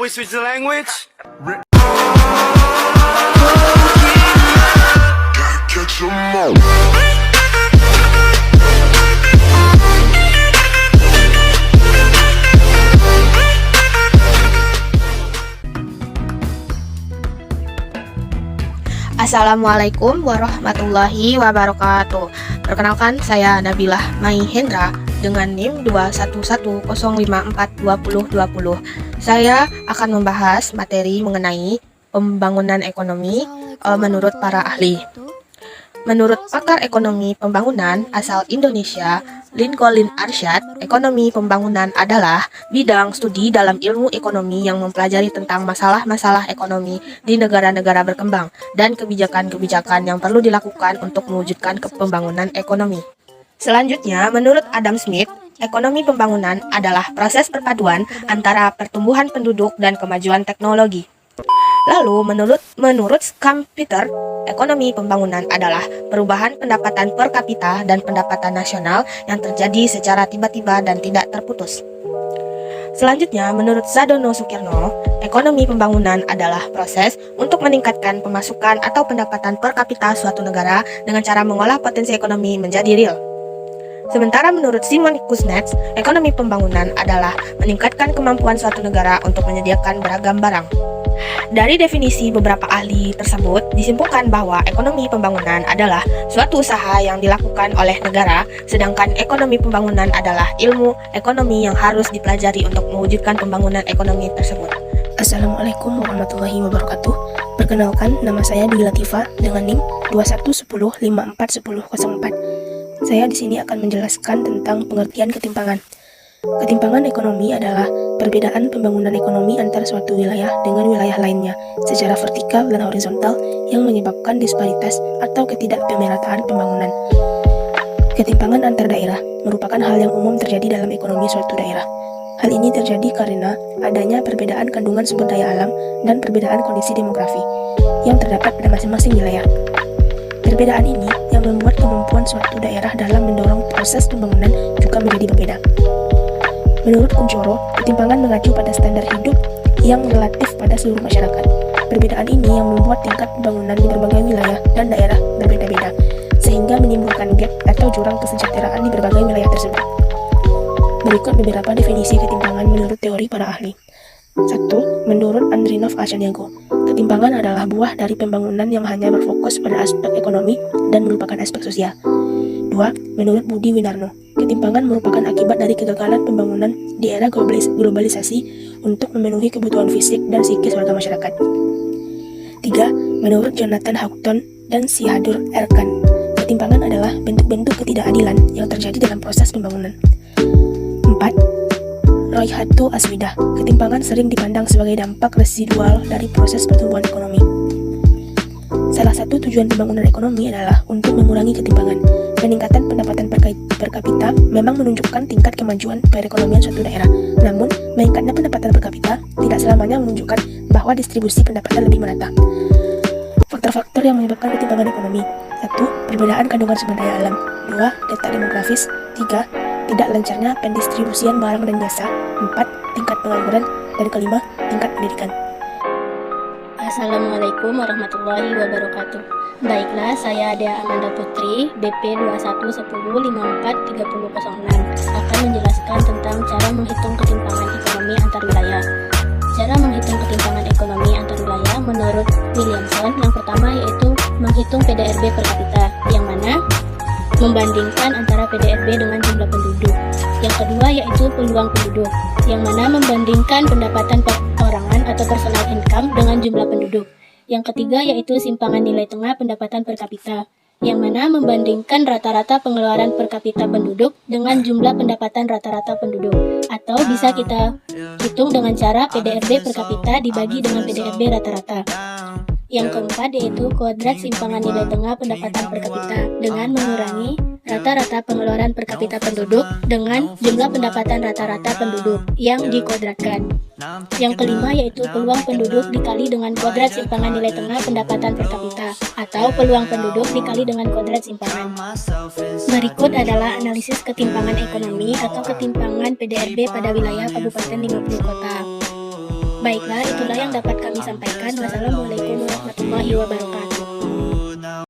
we switch the language? Catch 'em all. Assalamualaikum warahmatullahi wabarakatuh. Perkenalkan, saya Nabilah Mai Hendra dengan NIM 21105422020. Saya akan membahas materi mengenai pembangunan ekonomi menurut para ahli. Menurut pakar ekonomi pembangunan asal Indonesia, Lincoln Arsyad, ekonomi pembangunan adalah bidang studi dalam ilmu ekonomi yang mempelajari tentang masalah-masalah ekonomi di negara-negara berkembang dan kebijakan-kebijakan yang perlu dilakukan untuk mewujudkan pembangunan ekonomi. Selanjutnya, menurut Adam Smith, ekonomi pembangunan adalah proses perpaduan antara pertumbuhan penduduk dan kemajuan teknologi. Lalu, menurut Schumpeter, ekonomi pembangunan adalah perubahan pendapatan per kapita dan pendapatan nasional yang terjadi secara tiba-tiba dan tidak terputus. Selanjutnya, menurut Sadono Sukirno, ekonomi pembangunan adalah proses untuk meningkatkan pemasukan atau pendapatan per kapita suatu negara dengan cara mengolah potensi ekonomi menjadi real. Sementara menurut Simon Kuznets, ekonomi pembangunan adalah meningkatkan kemampuan suatu negara untuk menyediakan beragam barang. Dari definisi beberapa ahli tersebut, disimpulkan bahwa ekonomi pembangunan adalah suatu usaha yang dilakukan oleh negara, sedangkan ekonomi pembangunan adalah ilmu ekonomi yang harus dipelajari untuk mewujudkan pembangunan ekonomi tersebut. Assalamualaikum warahmatullahi wabarakatuh. Perkenalkan, nama saya Dwi Latifah dengan NIM 211054104. Saya di sini akan menjelaskan tentang pengertian ketimpangan. Ketimpangan ekonomi adalah perbedaan pembangunan ekonomi antara suatu wilayah dengan wilayah lainnya secara vertikal dan horizontal yang menyebabkan disparitas atau ketidakpemerataan pembangunan. Ketimpangan antar daerah merupakan hal yang umum terjadi dalam ekonomi suatu daerah. Hal ini terjadi karena adanya perbedaan kandungan sumber daya alam dan perbedaan kondisi demografi yang terdapat pada masing-masing wilayah. Perbedaan ini yang membuat kemampuan suatu daerah dalam mendorong proses pembangunan juga menjadi berbeda. Menurut Kuncoro, ketimpangan mengacu pada standar hidup yang relatif pada seluruh masyarakat. Perbedaan ini yang membuat tingkat pembangunan di berbagai wilayah dan daerah berbeda-beda, sehingga menimbulkan gap atau jurang kesejahteraan di berbagai wilayah tersebut. Berikut beberapa definisi ketimpangan menurut teori para ahli. 1. Menurut Andrinov Ashaniago, ketimpangan adalah buah dari pembangunan yang hanya berfokus pada aspek ekonomi dan merupakan aspek sosial. 2. Menurut Budi Winarno, ketimpangan merupakan akibat dari kegagalan pembangunan di era globalisasi untuk memenuhi kebutuhan fisik dan psikis warga masyarakat. 3. Menurut Jonathan Houghton dan Sihadur Erkan, ketimpangan adalah bentuk-bentuk ketidakadilan yang terjadi dalam proses pembangunan. 4. Roy Hatto Aswida, ketimpangan sering dipandang sebagai dampak residual dari proses pertumbuhan ekonomi. Salah satu tujuan pembangunan ekonomi adalah untuk mengurangi ketimpangan. Peningkatan pendapatan per kapita memang menunjukkan tingkat kemajuan perekonomian suatu daerah. Namun, meningkatnya pendapatan per kapita tidak selamanya menunjukkan bahwa distribusi pendapatan lebih merata. Faktor-faktor yang menyebabkan ketimpangan ekonomi: 1. Perbedaan kandungan sumber daya alam. 2. Letak demografis. 3. Tidak lancarnya pendistribusian barang dan jasa. 4. Tingkat pengangguran. Dan kelima, tingkat pendidikan. Assalamualaikum warahmatullahi wabarakatuh. Baiklah, saya Dea Amanda Putri, BP 2110543006, akan menjelaskan tentang cara menghitung ketimpangan ekonomi antar wilayah. Cara menghitung ketimpangan ekonomi antar wilayah menurut Williamson, yang pertama yaitu menghitung PDRB per kapita, yang mana membandingkan antara PDRB dengan jumlah penduduk. Yang kedua yaitu peluang penduduk, yang mana membandingkan pendapatan perorangan atau personal income dengan jumlah penduduk. Yang ketiga yaitu simpangan nilai tengah pendapatan per kapita, yang mana membandingkan rata-rata pengeluaran per kapita penduduk dengan jumlah pendapatan rata-rata penduduk. Atau bisa kita hitung dengan cara PDRB per kapita dibagi dengan PDRB rata-rata. Yang keempat yaitu kuadrat simpangan nilai tengah pendapatan per kapita dengan mengurangi rata-rata pengeluaran per kapita penduduk dengan jumlah pendapatan rata-rata penduduk yang dikuadratkan. Yang kelima yaitu peluang penduduk dikali dengan kuadrat simpangan nilai tengah pendapatan per kapita atau peluang penduduk dikali dengan kuadrat simpangan. Berikut adalah analisis ketimpangan ekonomi atau ketimpangan PDRB pada wilayah kabupaten 50 kota. Baiklah, itulah yang dapat kami sampaikan. Wassalamualaikum warahmatullahi wabarakatuh.